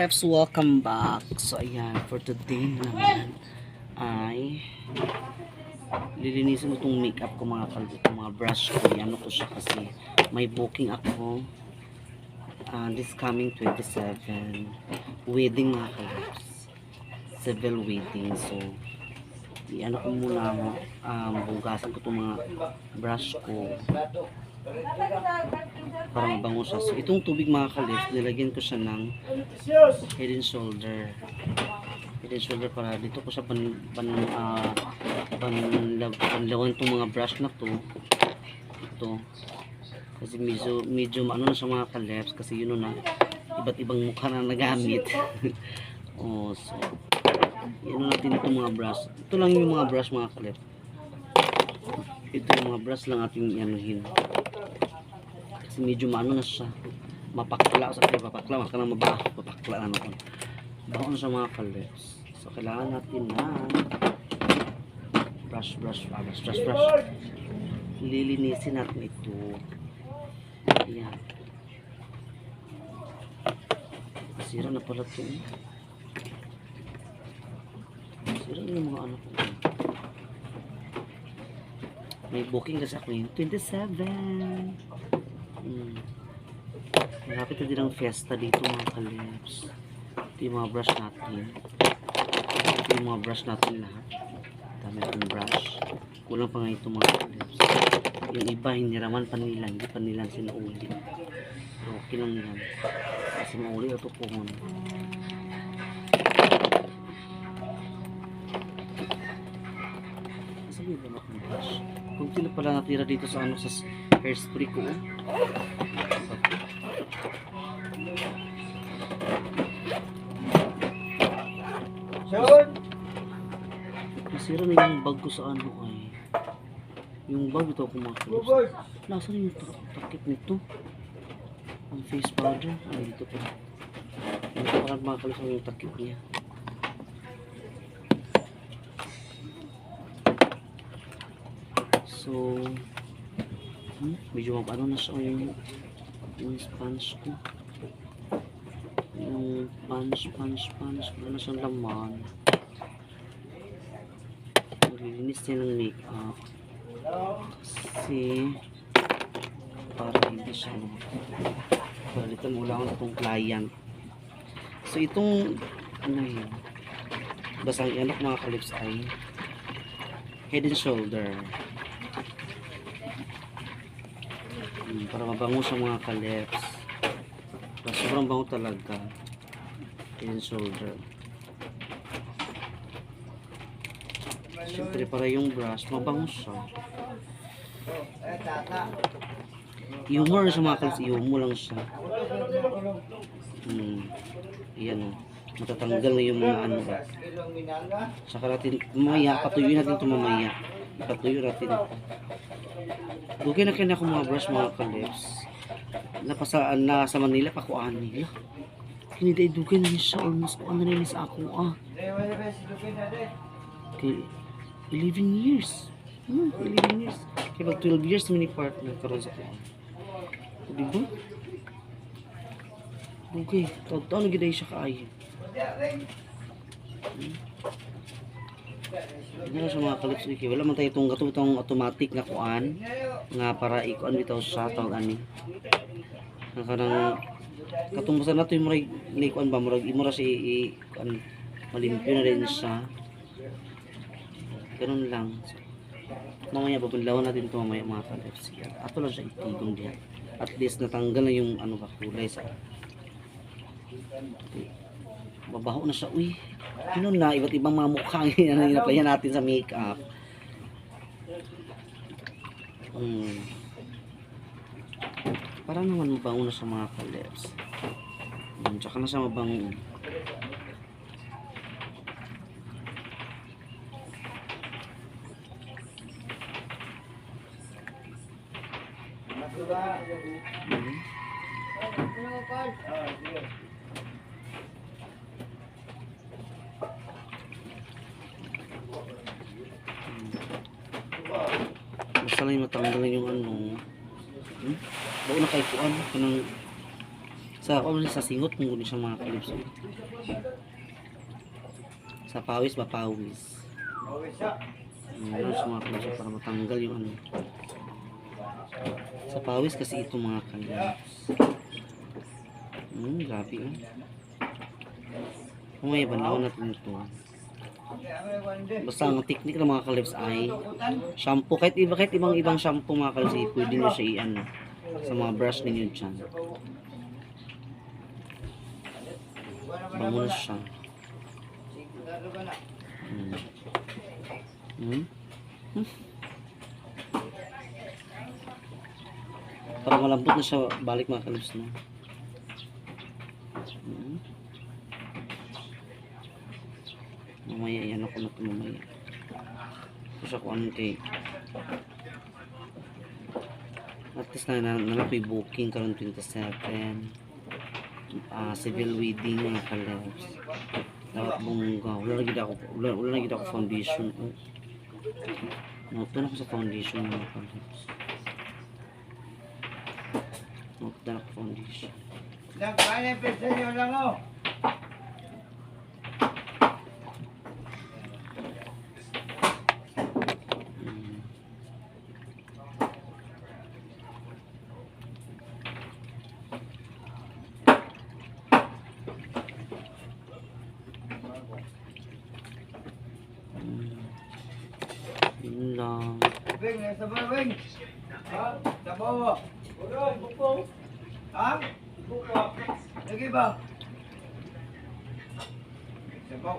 Kalefs, welcome back. So ayan, for today naman ay lilinisin ko itong makeup ko mga kalefs, itong mga brush ko. Yan ko siya kasi may booking ako this coming 27 wedding mga kalefs, civil wedding. So ano ko muna bugasan ko itong mga brush ko para mabango siya. So itong tubig mga kalefs, nilagyan ko siya ng head and shoulder para dito ko siya panlawan itong mga brush na to. Ito kasi medyo ano na siya mga kalefs, kasi yun na iba't ibang mukha na nagamit. Oh, so yun natin itong mga brush. Ito lang yung mga brush mga kalefs. Ito yung mga brush lang ating ianuhin kasi medyo maano na siya, mapakla sa kaya papakla, maka na mabaho, papakla na naman, baho na siya mga kalefs. So kailangan natin na brush, lilinisin natin ito. Ayan, sira na pala ito, sira na yung mga ano ko. May booking kasi ako yung 27. Malapit na din ang fiesta dito mga kalefs. Ito yung mga brush natin. Ito yung mga brush natin lahat. Dami akong brush. Kulang pa nga ito mga kalefs. Yung iba hiniraman pa nila, hindi pa nila sinauli. So okay lang yan. Kasi mauli ito po muna. Sabi ba na akong brush? Kung sila pala natira dito sa ano, sa hairspray ko. Nasira na yung bag ko sa ano ay. Yung bag ito ako mga kalefs. Nasaan yung takip nito? Ang face powder. Ay dito pa. Dito pa lang mga kalefs yung takip niya. So medyo ano na siya yung sponge ko. Yung sponge wala na siyang laman. Maglilinis niya ng makeup kasi para hindi siya palitan mo lang itong client. So itong ano yun, basta ang anak mga kalefs ay head and shoulder. Para mabango sa mga kalefs. Sobrang bango talaga. Head and shoulder. Siyempre para yung brush mabango siya. Humor sa mga kalefs, humor lang siya. Yan o. Matatanggal na yung mga ano ba. Saka natin mamaya, patuyuin natin ito mamaya. Patuyo natin ito. Okay na kaya ako mga brush mga kalefs. Nasa Manila pa kuan nila. Kini day dugay na siya, almost kuan na nila sa ako okay, 11 years. 11 years. Kaya pag 12 years mini partner karon sa kuan. Diba? Okay, taon giday siya kaayo. Ano sa mga kalefs, wala man tayo itong katutong automatic na kuan nga para ikuan bitaw siya tawag ani. Kanang katong basta nato yung murag kuan ba murag imura si kuan malimpyo na rin siya. Ganun lang. Mamaya babanlawan natin ito mamaya mga kalefs. Ato lang siya itigong diha. At least natanggal na yung ano ba kulay sa. Okay. Mabaho na siya. Uy, yun na, iba't ibang mga mukha na inaplayan natin sa makeup. Para naman mabango na sa mga kalefs. Tsaka na siya mabango. Basta lang yung matanggal yung ano. Bago na kay kuan kanang Sa ano sa singot kung guni siya mga kalips. Sa pawis ba pawis. Ano sa mga kalips para matanggal yung ano. Sa pawis kasi ito mga kalips. Grabe oh. May banlaw natin ito. Basta ang technique ng mga kalips ay shampoo. Kahit ibang shampoo mga kalips, pwede nyo siya i-ano sa mga brush ninyo dyan. Bango na siya. Para malambot na siya balik mga kalips, no? Mamaya yan ako na ito mamaya. Kasi ako ano kay at least na ko'y booking karon 27 civil wedding mga kalips. Dapat bongga. Wala na gid ako foundation. Noto na ko sa foundation mga kalips. Noto na ako foundation. Nagkaya pesa nyo lang o. Yun lang. Bing, nasa ba, Bing? Ha? Sabaw. Uloy, bukong. Ha? Bukong. Lagi ba? Sabaw.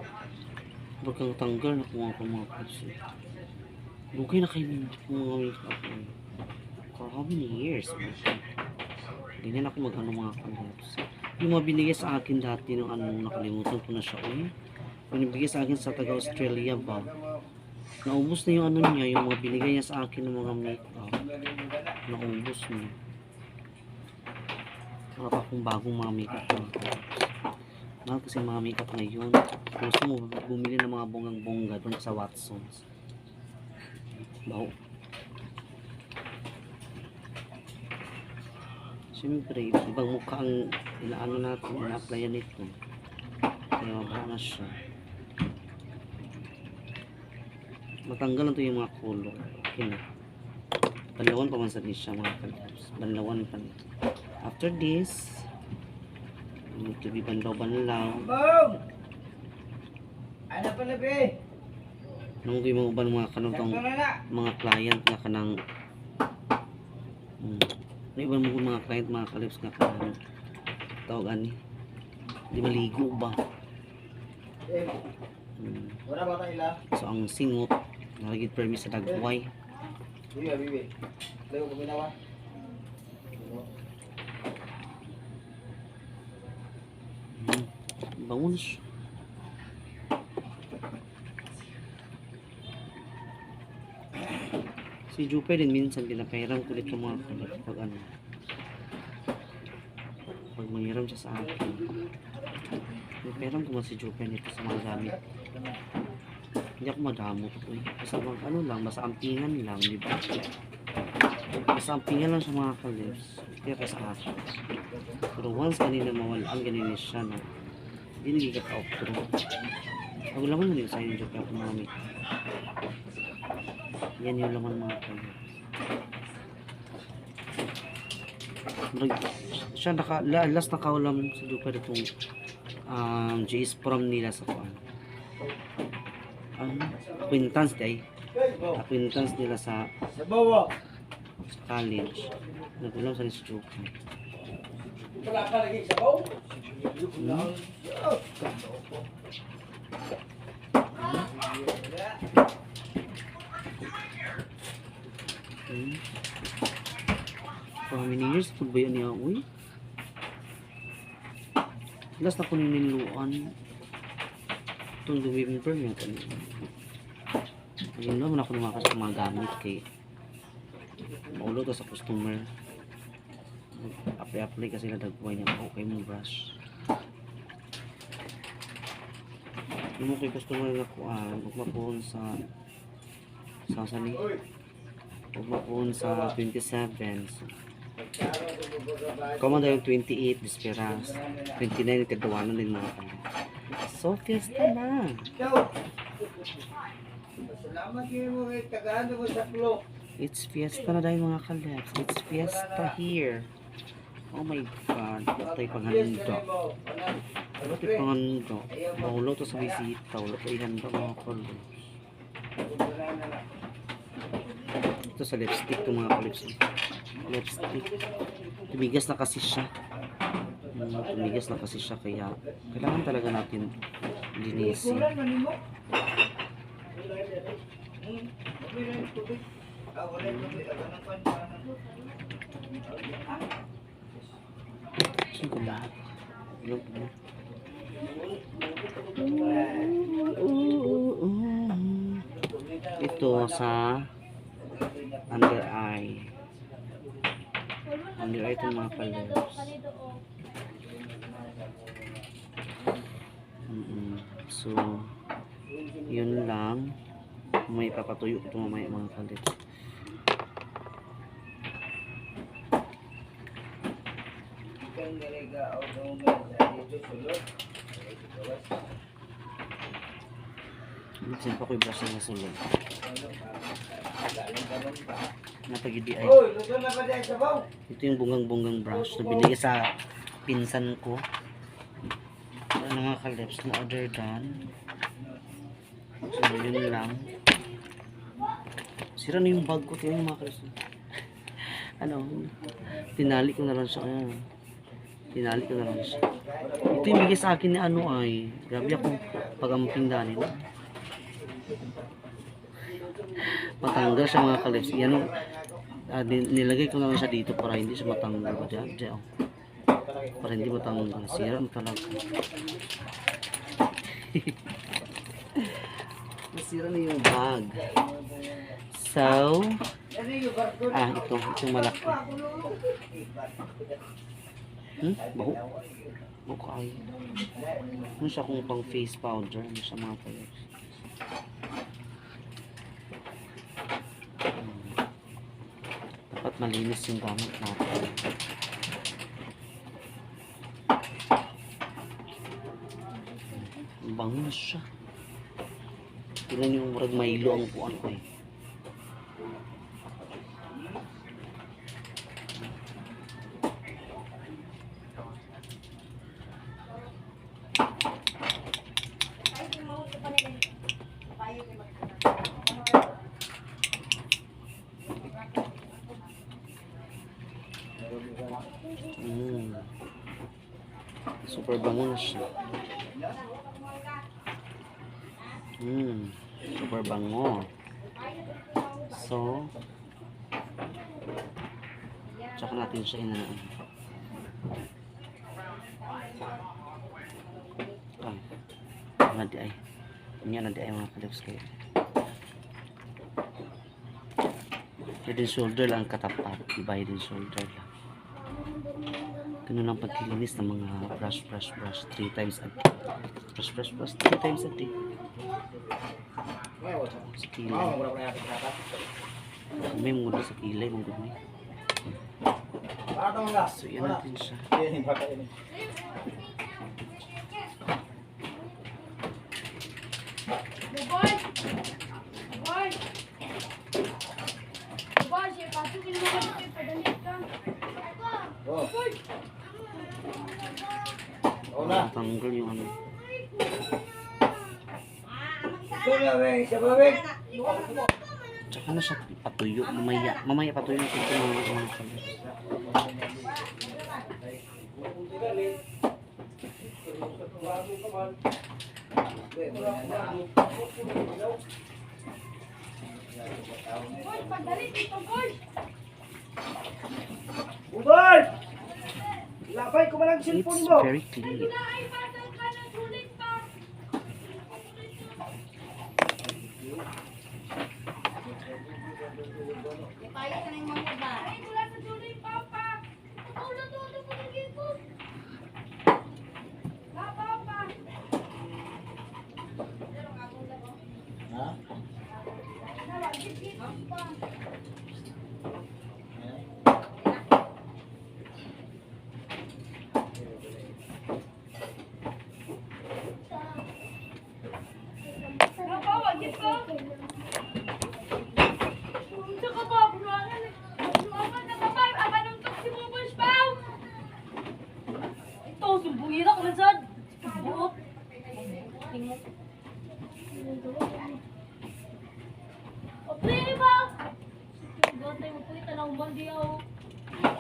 Bagang tanggal na kung ako mga kasi. Lugay na kayo mga makeup. For how many years? Ganyan ako mag-ano mga kalips. Yung mga binigay sa akin dati nung ano, nakalimutan ko na siya. Binibigay sa akin sa taga-Australia ba? Naubos na yung ano niya, yung mga binigay niya sa akin ng mga makeup. Naubos niya. Wala pa akong bagong mga makeup mga kalips. Mahal kasi mga makeup ngayon. Gusto mo bumili ng mga bonggang-bongga doon sa Watsons. Baho. Siyempre, ibang mukha ang inaano natin, ina-applyan nito. Kaya mabaho na siya. Matanggal lang ito yung mga kulong. Okay na. Banlawan pa man sa siya mga kalips. Banlawan pa na. After this, need to be banlaw-banlaw. Bong! Ano pala, be? Nung ko yung mga uban mga kanong tong mga client nga kanang ano iban mo mga client mga kalips nga kanang tawag ani di maligo ba Wala ba tayo ila? so ang singot nalagid permis sa dagway Bibi, bibi. Layo ko minawa. bangon siya. Si Jupe din minsan pinapairam kulit ng mga kalit pag ano pag mangiram siya sa akin pinapairam ko man si Jupe nito sa mga gamit hindi ako madamot ko basta ano lang basta ampingan lang di ba basta ampingan lang sa mga kalips kaya ka sa akin pero once kanina mawalaan ganina siya na hindi nagkaka-outro pag laman mo din sa inyo Jupe ako mga gamit yan yung laman mga kalips. Siya last nakaulam sa Dupa itong J's prom nila sa kuan. Acquaintance day. Acquaintance nila sa college. Nagulam sa Dupa. Wala ka lagi sabaw? For how many years food ba yun niya? Uy last na ko niniluan itong November yun kanina ayun naman ako lumakas ng mga gamit kay maulo to sa customer apply kasi na dagway niya okay mo brush yung kay customer na kuan magmapuhon sa sani magmapuhon sa 27 so, Common yung 28 disperas. 29 kadawanan din mga kalabs. So, fiesta na. Salamat kayo mo kay tagaan mo sa klo. It's fiesta na dahil mga kalabs. It's fiesta here. Oh my God. Patay panghalundo. Patay panghalundo. Mahulo to sa bisita. Wala to ihanda mga kalabs. Ito sa lipstick to mga kalabs. Lipstick. Tumigas na kasi siya. Tumigas na kasi siya. Kaya kailangan talaga natin linisin. Saan ka ba? Ilong ko ba? Ito sa under eye. Under eye itong mga kalabs. So, yun lang. May papatuyo ito mamaya mga kalabs. Minsan pa ko yung brush na sulod. Napagidi ay. Ito yung bungang-bungang brush na binigay sa pinsan ko. Ano mga kalabs na order done. So, yun lang. Sira na yung bag ko. Tingnan yung mga kalabs. Ano, tinali ko na lang siya. Ayan. Tinali ko na lang siya. Ito yung bigay sa akin ni ano ay. Grabe akong pag-amping dani. Matanggal siya mga kalabs. Yan, nilagay ko na lang siya dito para hindi siya matanggal. Diyan. Para hindi matanggal. Sira na talaga. Nasira na yung bag. So, itong malaki. Baho. Baho kayo. Ano siya kung pang face powder? Ano siya mga kalabs? Dapat malinis yung gamit natin. Bango na siya. Tignan yung murag Milo ang buwan ko eh. Super bango na siya. Super bango. So, tsaka natin siya inaan. Nadi ay. Inya nadi ay mga kalabs kayo. Head and shoulder lang katapat. Diba head and shoulder lang. Ganun lang paglilinis ng mga brush 3 times a day. Brush 3 times a day. Sa kilay. May muna sa kilay. So, yan natin siya. Tanggal yung ano. Tsaka na siya patuyo. Mamaya patuyo natin ito mga kalabs. Ugoy! Labay ko malang It's cellphone mo. very clean.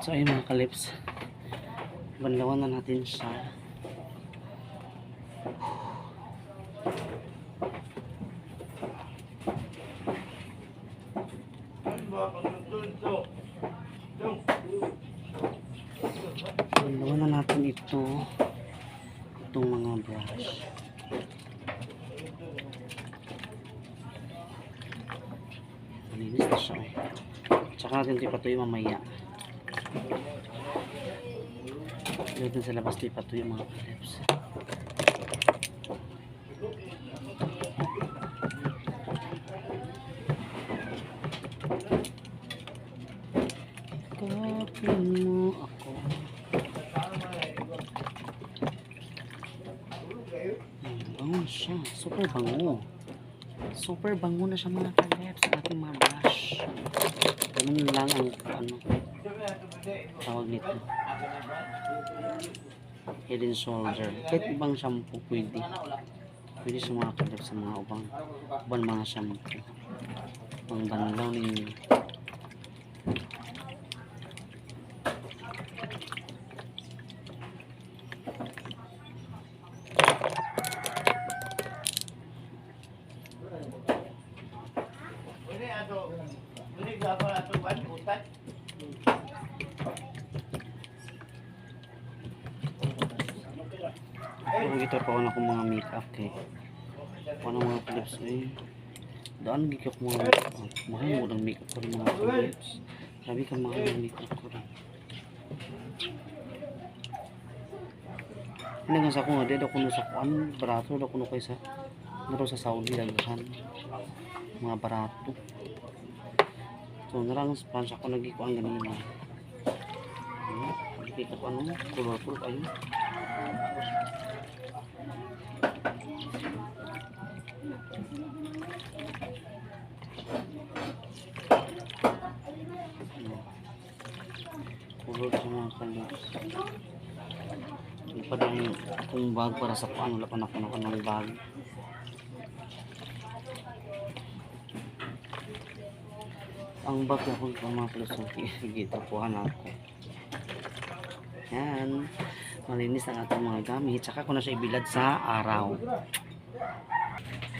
So ayun mga kalips, banlawan na natin siya. Banlawan na natin itong mga brush. Malinis na siya. Tsaka natin ito ipatuyo mamaya. Natin sa labas ito ipatuyo mga kalips. Kapin mo ako. Bango siya. Super bango. Super bango na siya mga kalips sa ating mga brush. Ganun lang ang tawag nito. Head and Shoulder. Kahit ibang shampoo pwede. Pwede sa mga kalips sa mga ubang mga shampoo. Pang banlaw ninyo. Ito pa ako na kung mga makeup kay paano mga clips eh daan gigap mga makeup mahal mo ng makeup ko rin mga clips sabi ka mahal ng makeup ko rin hinagang sa ako nga dito kuno sa kuan barato na kuno kayo sa naro sa Saudi laghan mga barato so narang sponsor ako nagikuan ganina kita ko ano colorful kayo pulot sa mga kalips pa din akong bag para sa kuan wala pa na kuno ng bag ang bag akong mga kalips gito kuha na ako yan malinis ang ating mga gamit tsaka ko na siya ibilad sa araw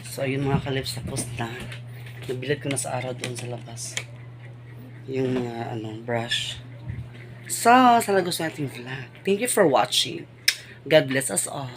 so ayun mga kalips tapos na nabilad ko na sa araw doon sa labas yung mga brush so sa lagos sa ating vlog thank you for watching God bless us all